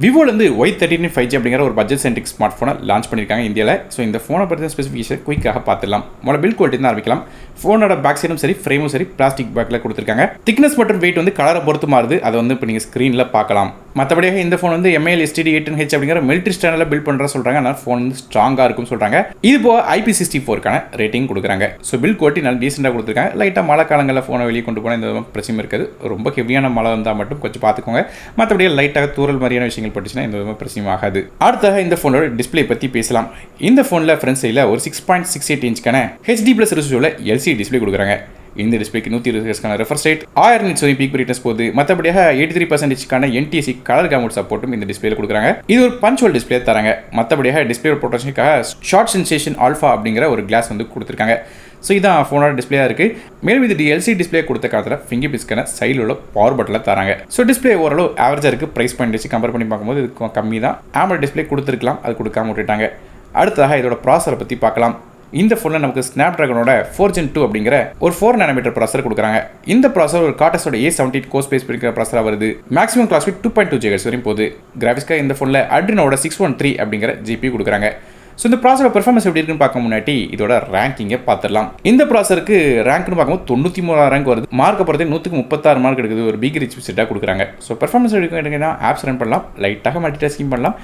Vivo Y39 5G அப்படிங்கிற ஒரு budget centric smart ஃபோனை லான்ச் பண்ணியிருக்காங்க இந்தியாவில். ஸோ இந்த ஃபோனை பற்றின ஸ்பெசிஃபிகேஷன் குயிக்காக பார்த்துடலாம். முதல்ல பில்ட் குவாலிட்டி தான் ஆரம்பிக்கலாம். ஃபோனோட பேக் சைடும் சரி, ஃப்ரேமும் சரி, பிளாஸ்டிக் பேக்கில் கொடுத்துருக்காங்க. திக்னஸ் மற்றும் வெயிட் கலரை பொறுத்து மாறுது. அதை இப்போ நீங்கள் ஸ்க்ரீனில் பார்க்கலாம். மற்றபடியாக இந்த ஃபோன் ML STD 810H அப்படிங்கிற மிலிட்ரி ஸ்டாண்டர்டில் பில்ட் பண்ணுற சொல்கிறாங்க. ஆனால் ஃபோன் ஸ்ட்ராங்காக இருக்கும்னு சொல்கிறாங்க. இது போக IP64க்கான ரேட்டிங் கொடுக்குறாங்க. ஸோ பில்ட் குவாலிட்டி நல்லா டீசெண்டாக கொடுத்துருக்காங்க. லைட்டாக மழை காலங்களில் ஃபோனை வெளியே கொண்டு போனால் இந்த பிரச்சனை இருக்காது. ரொம்ப ஹெவியான மழை வந்தால் மட்டும் கொஞ்சம் பார்த்துக்கோங்க. மற்றபடியாக லைட்டாக தூரல் மாதிரியான விஷயங்கள் பட்டுச்சுன்னா இந்த பிரச்சனை ஆகாது. அடுத்ததாக இந்த ஃபோனோட டிஸ்பிளே பற்றி பேசலாம். இந்த ஃபோனில் ஃப்ரண்ட் சைடில் ஒரு 6.68 இன்ச்க்கான HD+ ரெசல்யூஷனில் LCD டிஸ்பிளே கொடுக்குறாங்க. இந்த டிஸ்பிளேக்கு 120 ஹெர்ட்ஸ்க்கான refresh rate, 1000 nits peak brightness போகுது. மற்றபடியாக 83%க்கான NTSC கலர் கேமரா சப்போர்ட்டும் இந்த டிஸ்பிளேல கொடுக்குறாங்க. இது ஒரு பஞ்சுவல் டிஸ்பிளே தராங்க. மற்றபடியாக டிஸ்பிளே ப்ரொடெக்ஷனுக்காக ஷார்ட் சென்சேஷன் ஆல்ஃபா அப்படிங்கிற ஒரு கிளாஸ் கொடுத்துருக்காங்க. ஸோ இதான் ஃபோனோட டிஸ்பிளேயாக இருக்குது. மேலும் இது LCD டிஸ்பிளே கொடுத்த காலத்தில் ஃபிங்கர் பிரிண்ட்ஸ்க்கான சைடில் உள்ள பவர் பட்டனில் தராங்க. ஸோ டிஸ்பிளே ஓரளவு ஆவரேஜாக இருக்குது. ப்ரைஸ் பாயிண்ட் வச்சு கம்பேர் பண்ணி பார்க்கும்போது இது கம்மி தான். AMOLED டிஸ்பிளே கொடுத்துருக்கலாம், அது கொடுக்காம விட்டுட்டாங்க. அடுத்ததாக இதோட ப்ராசரை பற்றி பார்க்கலாம். இந்த ஃபோனில் நமக்கு ஸ்னாப்ட்ராகனோட 4 Gen 2 அப்படிங்கிற ஒரு 4 nm ப்ராசர் கொடுக்குறாங்க. இந்த ப்ராசர் ஒரு கார்டஸோட A17 கோர் ஸ்பேஸ் இருக்கிற ப்ராசராக வருது. மேக்ஸிமம் கிளாக் ஸ்பீட் 2.2 GHz வரையும் போகுது. கிராஃபிக்ஸ்க்காக இந்த ஃபோனில் Adrenoட 613 அப்படிங்கிற GPU கொடுக்குறாங்க. ஸோ இந்த ப்ராசரோட பெர்ஃபார்மன்ஸ் எப்படி இருக்குன்னு பார்க்க முன்னாடி இதோட ரேங்கிங்கை பார்த்துடலாம். இந்த ப்ராசருக்கு ரேங்க்னு பார்க்கும்போது 93 ரேங்க் வருது. மார்க்கை பொறுத்து 136 மார்க் எடுக்குது. ஒரு பிக் ரிச் செட்டாக கொடுக்குறாங்க. ஸோ பெர்ஃபார்மன்ஸ் எடுக்கிறீங்கன்னா ஆப்ஸ் ரன் பண்ணலாம், லைட்டாக மல்டி டாஸ்கிங் பண்ணலாம்.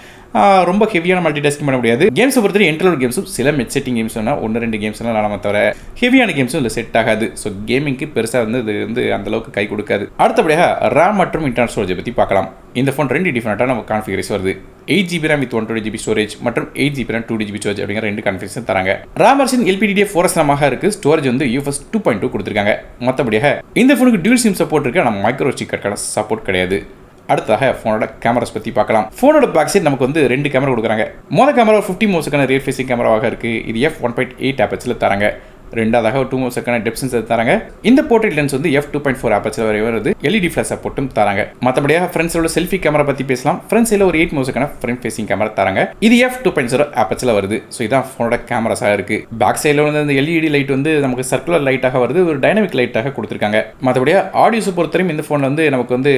ரொம்ப ஹெவியான மல்டி டாஸ்கிங் பண்ண முடியாது. கேம்ஸை பொறுத்தவரை என்ட்ரல் கேம்ஸும் சில மெட் செட்டிங் கேம்ஸ் வேணால் 1-2 கேம்ஸ் விளாடாம தவிர ஹெவியான கேம்ஸும் இதில் செட் ஆகாது. ஸோ கேமிங்க்கு பெருசாக இது அந்தளவுக்கு கை கொடுக்காது. அடுத்தபடியாக RAM மற்றும் இன்டர்னல் ஸ்டோரேஜை பற்றி பார்க்கலாம். இந்த ஃபோன் 2 டிஃபரெண்ட்டாக நம்ம கான்ஃபிகரேஷன் வருது. 8GB RAM with 128GB storage மற்றும் 8GB RAM 2GB ஸ்டோரேஜ் அப்படிங்கிற 2 கான்ஃபிகரேஷன் தராங்க. RAM வெர்ஷன் LPDDR4 இருக்குது. ஸ்டோரேஜ் UFS 2.2 கொடுத்துருக்காங்க. மற்றபடியாக இந்த ஃபோனுக்கு டியூல் சிம் சப்போர்ட் இருக்குது. ஆனால் மைக்ரோ சிப் கார்டுக்கான சப்போர்ட் கிடையாது. அடுத்ததாக ஃபோனோட கேமராஸ் பற்றி பார்க்கலாம். ஃபோனோட பேக் சைட் நமக்கு 2 கேமரா கொடுக்குறாங்க. மொதல் கேமரா 50 மோஸுக்கான ரியர் ஃபேசிங் கேமராவாக இருக்குது. இது f1.8 ஆப்பர்ச்சரில் தராங்க. ரெண்டாவதாக 2 மோஸுக்கான டெப்த் சென்சார் தராங்க. இந்த போர்ட்ரேட் லென்ஸ் f2.4 ஆப்பர்ச்சர் வரை வருது. LED ஃபிளாஷ் சப்போர்ட்டும் தராங்க. மற்றபடியாக ஃப்ரண்ட் சைடில் செல்ஃபி கேமரா பற்றி பேசலாம். ஃப்ரண்ட் சைடில் ஒரு 8 மோஸுக்கான ஃப்ரண்ட் ஃபேசிங் கேமரா தராங்க. இது f2.0 ஆப்பர்ச்சரில் வருது. ஸோ இதான் ஃபோனோட கேமராஸாக இருக்குது. பேக் சைடில் இந்த LED லைட் நமக்கு சர்க்குலர் லைட்டாக வருது. ஒரு டைனமிக் லைட்டாக கொடுத்துருக்காங்க. மற்றபடியாக ஆடியோஸை பொறுத்தவரையும் இந்த ஃபோன் நமக்கு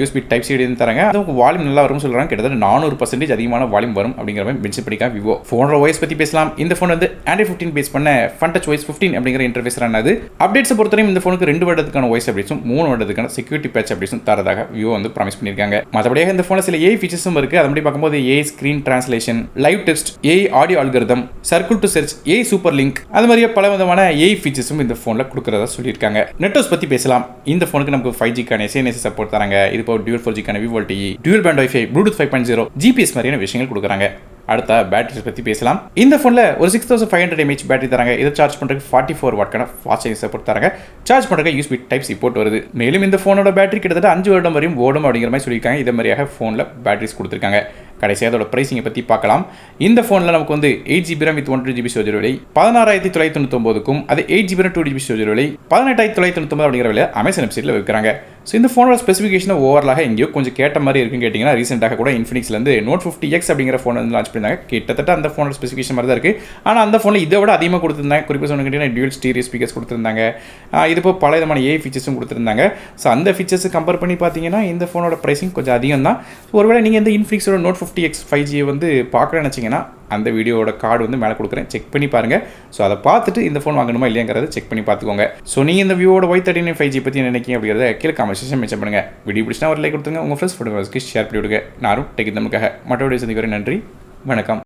USB Type C தராங்க. அதுக்கு வால்யூம் நல்லா வரும்னு சொல்கிறாங்க. கிட்டத்தட்ட 400% அதிகமான வால்யூம் வரும் அப்படிங்கிற மாதிரி மென்ஷன் பண்ணிக்காங்க விவோ. ஃபோனோட OS பற்றி பேசலாம். இந்த ஃபோன் Android 15 பேஸ் பண்ண FunTouch OS 15 அப்படிங்கிற இன்டர்ஃபேஸ் ரன் ஆகுது. அப்டேட்ஸ் பொறுத்தவரையும் இந்த ஃபோனுக்கு 2 வருடத்துக்கான OS அப்டேட்ஸும் 3 வருடத்துக்கான செக்யூரிட்டி பேட்ச் அப்டேட்ஸும் தரதாக விவோ ப்ராமிஸ் பண்ணியிருக்காங்க. மற்றபடியாக இந்த ஃபோனில் சில AI ஃபீச்சர்ஸும் இருக்குது. அதை பற்றி பார்க்கும்போது AI screen translation, live text, AI audio algorithm, circle to search, AI super link, அது மாதிரியே பல விதமான AI ஃபீச்சர்ஸும் இந்த ஃபோனில் கொடுக்குறதா சொல்லியிருக்காங்க. நெட்வொர்க்ஸ் பற்றி பேசலாம். இந்த ஃபோனுக்கு நமக்கு 5Gக்கான SNS சப்போர்ட் தராங்க. இது போக Dual 4Gக்கான Vivo LTE, Dual Band Wi-Fi, Bluetooth 5.0, GPS மாதிரியான விஷயங்கள் கொடுக்குறாங்க. அடுத்த பேட்டரிஸ் பற்றி பேசலாம். இந்த ஃபோனில் ஒரு 6500 mAh பேட்டரி தராங்க. இதை சார்ஜ் பண்ணுறதுக்கு 44 வாட்க்கான ஃபாஸ்ட் சார்ஜிங் சப்போர்ட் தராங்க. சார்ஜ் பண்ணுறதுக்கு USB Type C போர்ட் வருது. மேலும் இந்த ஃபோனோட பேட்டரி கிட்டத்தட்ட 5 வருடம் வரையும் ஓடும் அப்படிங்கிற மாதிரி சொல்லியிருக்காங்க. இதே மாதிரியாக ஃபோனில் பேட்டரிஸ் கொடுத்துருக்காங்க. கடைசியாக அதோட ப்ரைஸிங்கை பற்றி பார்க்கலாம். இந்த ஃபோனில் நமக்கு 8GB RAM with 128GB storage விலை 16999க்கும், அது 8GB RAM 2GB ஸ்டோரேஜ் விலை 18999 அப்படிங்கிற விலை அமேசான் வெப்சைட்டில் வைக்கிறாங்க. ஸோ இந்த ஃபோனோட ஸ்பெசிஃபிகேஷன் ஓவரலாக எங்கேயோ கொஞ்சம் கேட்ட மாதிரி இருக்குன்னு கேட்டிங்கன்னா, ரீசெண்டாக கூட இன்ஃபினிக்ஸ்லேருந்து Note 50X அப்படிங்கிற ஃபோன் லான்ச் பண்ணியிருந்தாங்க. கிட்டத்தட்ட அந்த ஃபோனோட ஸ்பெசிஃபிகேஷன் மாதிரி தான் இருக்குது. ஆனால் அந்த ஃபோனில் இதை விட அதிகமாக கொடுத்துருந்தாங்க. குறிப்பாக சொன்ன கேட்டிங்கன்னா டியூல் ஸ்டீரியோ ஸ்பீக்கர்ஸ் கொடுத்துருந்தாங்க. இது போக பல விதமான AI ஃபீச்சர்ஸும் கொடுத்துருந்தாங்க. ஸோ அந்த ஃபீச்சர்ஸை கம்பேர் பண்ணி பார்த்தீங்கன்னா இந்த ஃபோனோட ப்ரைஸிங் கொஞ்சம் அதிகம் தான். ஒருவேளை நீங்கள் இந்த இன்ஃபினிக்ஸோட Note 50X 5G பார்க்கணும்னு நினச்சிங்கன்னா அந்த வீடியோட கார்டு மேலே கொடுக்குறேன், செக் பண்ணி பாருங்கள். ஸோ அதை பார்த்துட்டு இந்த ஃபோன் வாங்கணுமா இல்லையாங்கிறத செக் பண்ணி பார்த்துக்கோங்க. ஸோ நீங்கள் இந்த விவோட Y39 5G பற்றி நினைக்கிங்க அப்படிங்கிறத கீழே கமெண்ட்ஸை மென்ஷன் பண்ணுங்கள். வீடியோ பிடிச்சினா ஒரு லைக் கொடுத்துங்க. உங்கள் ஃப்ரெண்ட்ஸ் ஃபோட்டோஸ்க்கு ஷேர் பண்ணி விடுங்க. நானும் டெக் நமக்காக மற்றபடி சந்திக்கிறேன். நன்றி, வணக்கம்.